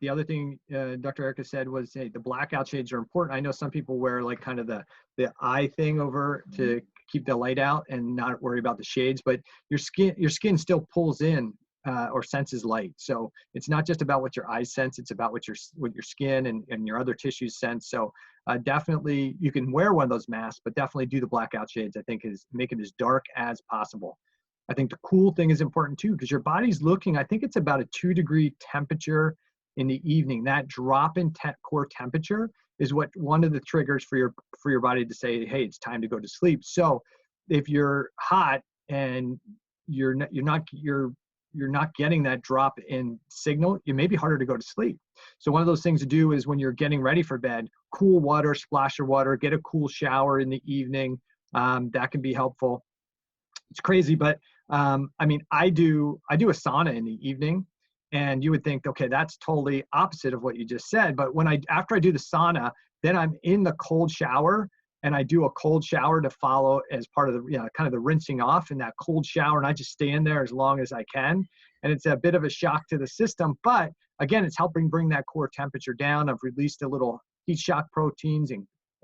The other thing Dr. Erica said was, hey, the blackout shades are important. I know some people wear like kind of the eye thing over to keep the light out and not worry about the shades, but your skin still pulls in or senses light. So it's not just about what your eyes sense, it's about what your skin and your other tissues sense. So definitely you can wear one of those masks, but definitely do the blackout shades. I think is make it as dark as possible. I think the cool thing is important too, because your body's looking, I think it's about a 2-degree temperature in the evening. That drop in core temperature is what one of the triggers for your body to say, hey, it's time to go to sleep. So if you're hot and you're not getting that drop in signal, it may be harder to go to sleep. So one of those things to do is when you're getting ready for bed, cool water, splash of water, get a cool shower in the evening. That can be helpful. It's crazy, but I do a sauna in the evening, and you would think, okay, that's totally opposite of what you just said. But after I do the sauna, then I'm in the cold shower, and I do a cold shower to follow as part of the, kind of the rinsing off in that cold shower. And I just stay in there as long as I can. And it's a bit of a shock to the system, but again, it's helping bring that core temperature down. I've released a little heat shock proteins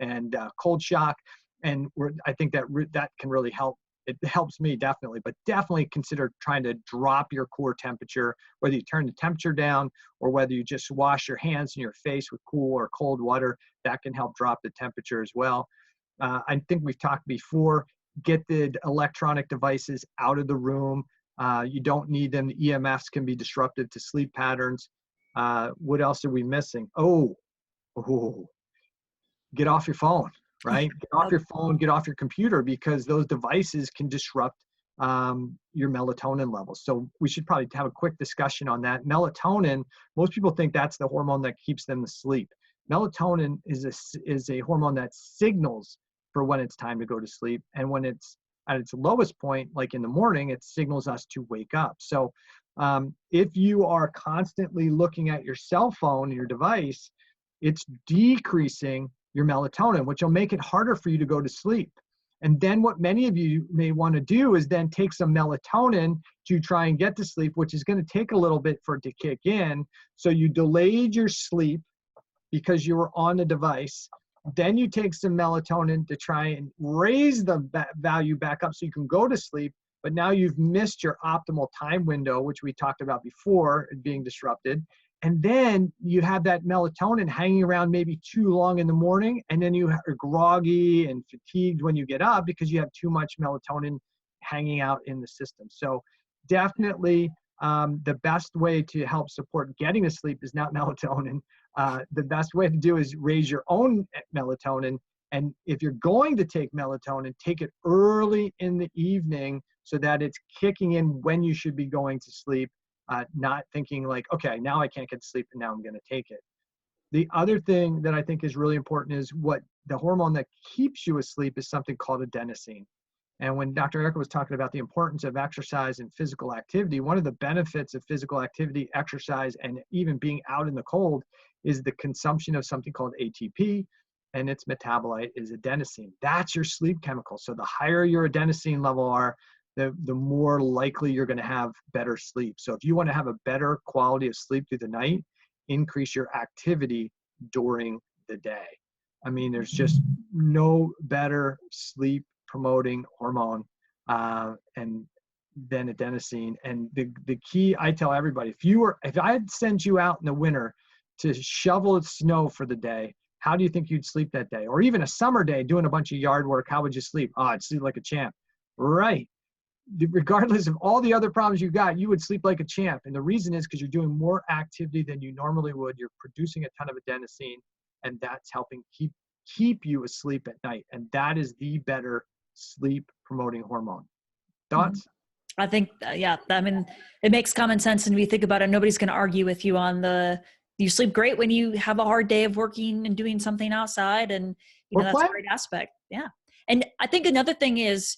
and cold shock. And I think that can really help. It helps me definitely, but definitely consider trying to drop your core temperature, whether you turn the temperature down or whether you just wash your hands and your face with cool or cold water. That can help drop the temperature as well. I think we've talked before, get the electronic devices out of the room. You don't need them. The EMFs can be disruptive to sleep patterns. What else are we missing? Get off your phone. Right? Get off your phone, get off your computer, because those devices can disrupt your melatonin levels. So we should probably have a quick discussion on that. Melatonin, most people think that's the hormone that keeps them asleep. Melatonin is a hormone that signals for when it's time to go to sleep. And when it's at its lowest point, like in the morning, it signals us to wake up. So if you are constantly looking at your cell phone, your device, it's decreasing your melatonin, which will make it harder for you to go to sleep. And then what many of you may want to do is then take some melatonin to try and get to sleep, which is going to take a little bit for it to kick in. So you delayed your sleep because you were on the device. Then you take some melatonin to try and raise the value back up so you can go to sleep. But now you've missed your optimal time window, which we talked about before, being disrupted. And then you have that melatonin hanging around maybe too long in the morning, and then you are groggy and fatigued when you get up because you have too much melatonin hanging out in the system. So definitely the best way to help support getting to sleep is not melatonin. The best way to do is raise your own melatonin. And if you're going to take melatonin, take it early in the evening so that it's kicking in when you should be going to sleep. Not thinking like, okay, now I can't get to sleep and now I'm going to take it. The other thing that I think is really important is what the hormone that keeps you asleep is something called adenosine. And when Dr. Erica was talking about the importance of exercise and physical activity, one of the benefits of physical activity, exercise, and even being out in the cold is the consumption of something called ATP, and its metabolite is adenosine. That's your sleep chemical. So the higher your adenosine level are, the more likely you're going to have better sleep. So if you want to have a better quality of sleep through the night, increase your activity during the day. I mean, there's just no better sleep promoting hormone and than adenosine. And the key, I tell everybody, if I'd send you out in the winter to shovel snow for the day, how do you think you'd sleep that day? Or even a summer day doing a bunch of yard work, how would you sleep? Oh, I'd sleep like a champ. Right. Regardless of all the other problems you got, you would sleep like a champ. And the reason is because you're doing more activity than you normally would. You're producing a ton of adenosine, and that's helping keep you asleep at night. And that is the better sleep promoting hormone. Thoughts? I think, yeah, I mean, it makes common sense. And we think about it, nobody's going to argue with you on you sleep great when you have a hard day of working and doing something outside. And, that's a great aspect. Yeah. And I think another thing is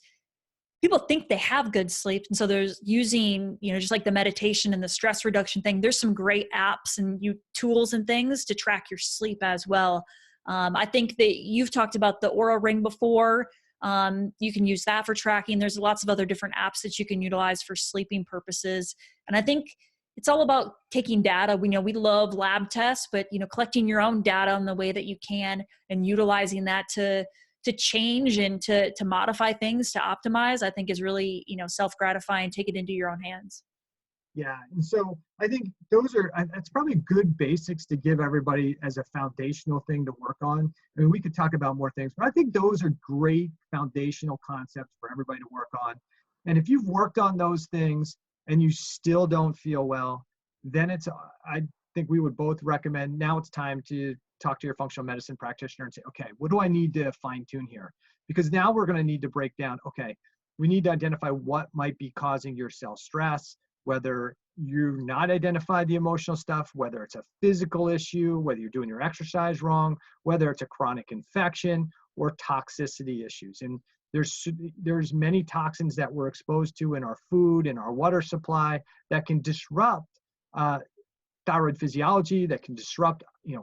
people think they have good sleep. And so there's using, just like the meditation and the stress reduction thing, there's some great apps and tools and things to track your sleep as well. I think that you've talked about the Oura Ring before. You can use that for tracking. There's lots of other different apps that you can utilize for sleeping purposes. And I think it's all about taking data. We know we love lab tests, but collecting your own data in the way that you can and utilizing that to change and to modify things, to optimize, I think is really, self-gratifying. Take it into your own hands. Yeah. And so I think that's probably good basics to give everybody as a foundational thing to work on. I mean, we could talk about more things, but I think those are great foundational concepts for everybody to work on. And if you've worked on those things and you still don't feel well, then I think we would both recommend, now it's time to talk to your functional medicine practitioner and say, okay, what do I need to fine tune here? Because now we're going to need to break down, okay, we need to identify what might be causing your cell stress, whether you've not identified the emotional stuff, whether it's a physical issue, whether you're doing your exercise wrong, whether it's a chronic infection or toxicity issues. And there's many toxins that we're exposed to in our food, in our water supply, that can disrupt thyroid physiology, that can disrupt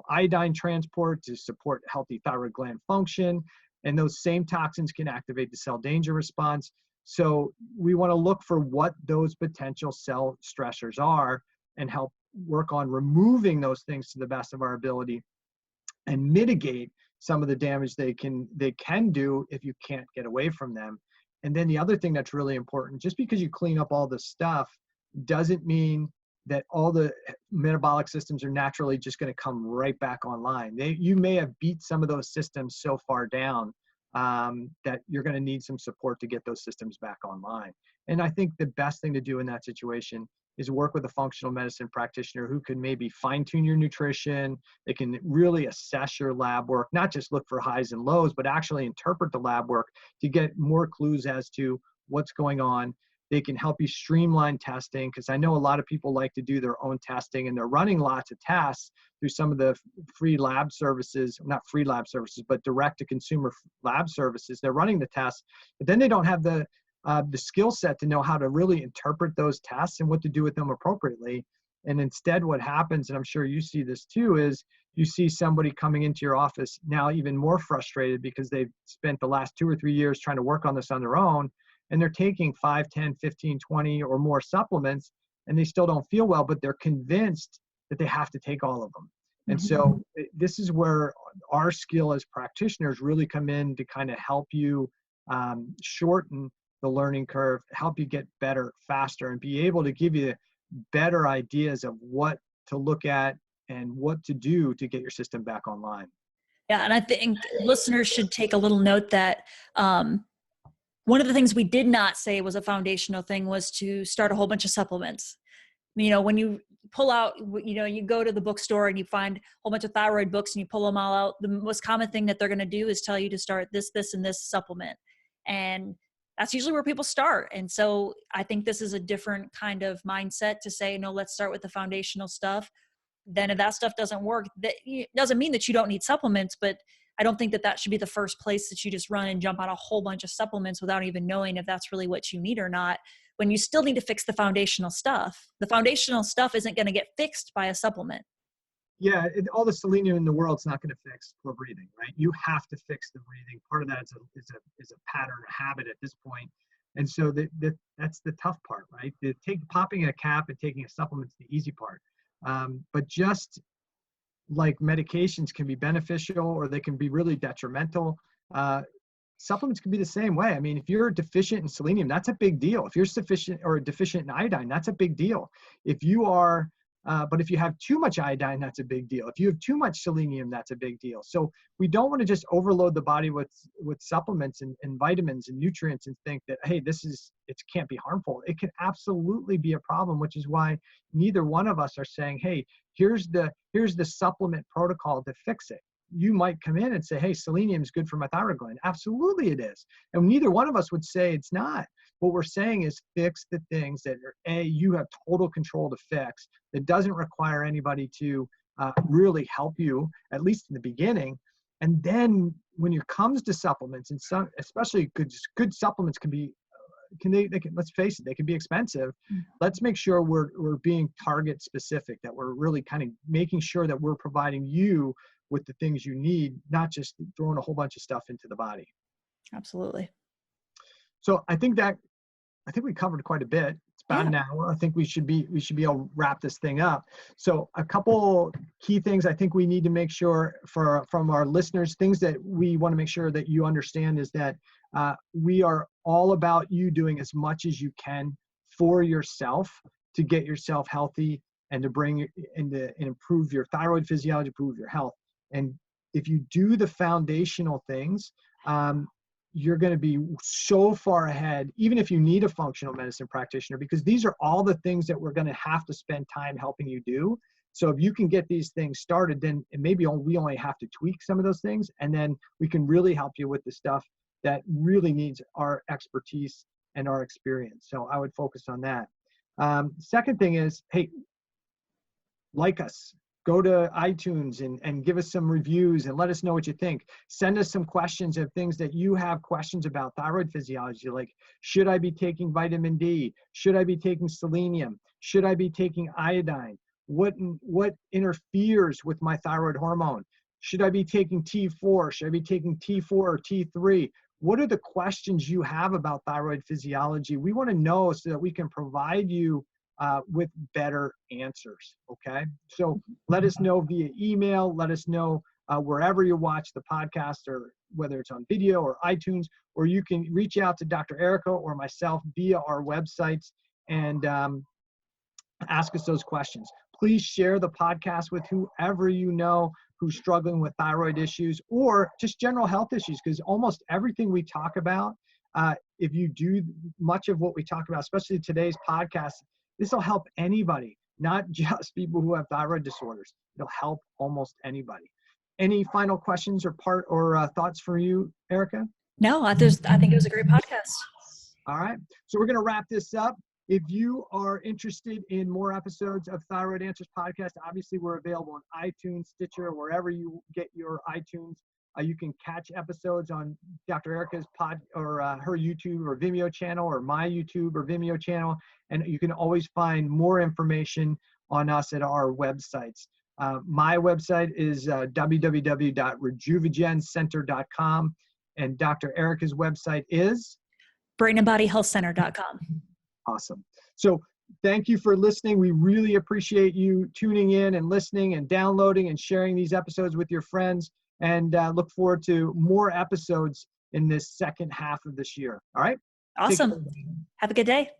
iodine transport to support healthy thyroid gland function. And those same toxins can activate the cell danger response. So we want to look for what those potential cell stressors are and help work on removing those things to the best of our ability and mitigate some of the damage they can do if you can't get away from them. And then the other thing that's really important, just because you clean up all the stuff doesn't mean that all the metabolic systems are naturally just going to come right back online. You may have beat some of those systems so far down that you're going to need some support to get those systems back online. And I think the best thing to do in that situation is work with a functional medicine practitioner who can maybe fine tune your nutrition. They can really assess your lab work, not just look for highs and lows, but actually interpret the lab work to get more clues as to what's going on. They can help you streamline testing, because I know a lot of people like to do their own testing and they're running lots of tests through some of the free lab services, not free lab services, but direct to consumer lab services. They're running the tests, but then they don't have the skill set to know how to really interpret those tests and what to do with them appropriately. And instead what happens, and I'm sure you see this too, is you see somebody coming into your office now even more frustrated because they've spent the last 2 or 3 years trying to work on this on their own. And they're taking 5, 10, 15, 20 or more supplements, and they still don't feel well, but they're convinced that they have to take all of them. And so this is where our skill as practitioners really come in to kind of help you shorten the learning curve, help you get better faster, and be able to give you better ideas of what to look at and what to do to get your system back online. Yeah, and I think listeners should take a little note that one of the things we did not say was a foundational thing was to start a whole bunch of supplements. When you pull out, you go to the bookstore and you find a whole bunch of thyroid books and you pull them all out. The most common thing that they're going to do is tell you to start this, and this supplement. And that's usually where people start. And so I think this is a different kind of mindset to say, no, let's start with the foundational stuff. Then if that stuff doesn't work, that doesn't mean that you don't need supplements, but I don't think that should be the first place that you just run and jump on a whole bunch of supplements without even knowing if that's really what you need or not, when you still need to fix the foundational stuff. The foundational stuff isn't going to get fixed by a supplement. Yeah, all the selenium in the world is not going to fix poor breathing, right? You have to fix the breathing. Part of that is a pattern, a habit at this point. And so that's the tough part, right? Popping a cap and taking a supplement is the easy part. But just like medications can be beneficial or they can be really detrimental, supplements can be the same way. I mean, if you're deficient in selenium, that's a big deal. If you're deficient in iodine, that's a big deal. If you are, but if you have too much iodine, that's a big deal. If you have too much selenium, that's a big deal. So we don't want to just overload the body with supplements and vitamins and nutrients and think that, hey, it can't be harmful. It can absolutely be a problem, which is why neither one of us are saying, hey, here's the supplement protocol to fix it. You might come in and say, hey, selenium is good for my thyroid gland. Absolutely it is. And neither one of us would say it's not. What we're saying is fix the things that are, you have total control to fix, that doesn't require anybody to really help you, at least in the beginning. And then when it comes to supplements, and some, especially good supplements can be, let's face it, they can be expensive. Let's make sure we're being target specific, that we're really kind of making sure that we're providing you with the things you need, not just throwing a whole bunch of stuff into the body. Absolutely. So I think we covered quite a bit. It's about an hour. I think we should be able to wrap this thing up. So a couple key things I think we need to make sure from our listeners, things that we want to make sure that you understand is that we are all about you doing as much as you can for yourself to get yourself healthy and to bring and improve your thyroid physiology, improve your health. And if you do the foundational things, you're going to be so far ahead, even if you need a functional medicine practitioner, because these are all the things that we're going to have to spend time helping you do. So if you can get these things started, then maybe we only have to tweak some of those things, and then we can really help you with the stuff that really needs our expertise and our experience. So I would focus on that. Second thing is, hey, like us. Go to iTunes and give us some reviews and let us know what you think. Send us some questions of things that you have questions about thyroid physiology, like, should I be taking vitamin D? Should I be taking selenium? Should I be taking iodine? What interferes with my thyroid hormone? Should I be taking T4? Should I be taking T4 or T3? What are the questions you have about thyroid physiology? We want to know so that we can provide you with better answers. Okay. So let us know via email, let us know wherever you watch the podcast, or whether it's on video or iTunes, or you can reach out to Dr. Erica or myself via our websites and ask us those questions. Please share the podcast with whoever you know who's struggling with thyroid issues or just general health issues, because almost everything we talk about, if you do much of what we talk about, especially today's podcast, this will help anybody, not just people who have thyroid disorders. It'll help almost anybody. Any final questions or thoughts for you, Erica? No, I think it was a great podcast. All right. So we're going to wrap this up. If you are interested in more episodes of Thyroid Answers podcast, obviously we're available on iTunes, Stitcher, or wherever you get your iTunes. You can catch episodes on Dr. Erica's her YouTube or Vimeo channel, or my YouTube or Vimeo channel. And you can always find more information on us at our websites. My website is www.rejuvegencenter.com, and Dr. Erica's website is brainandbodyhealthcenter.com. Awesome. So thank you for listening. We really appreciate you tuning in and listening and downloading and sharing these episodes with your friends. And look forward to more episodes in this second half of this year. All right. Awesome. Have a good day.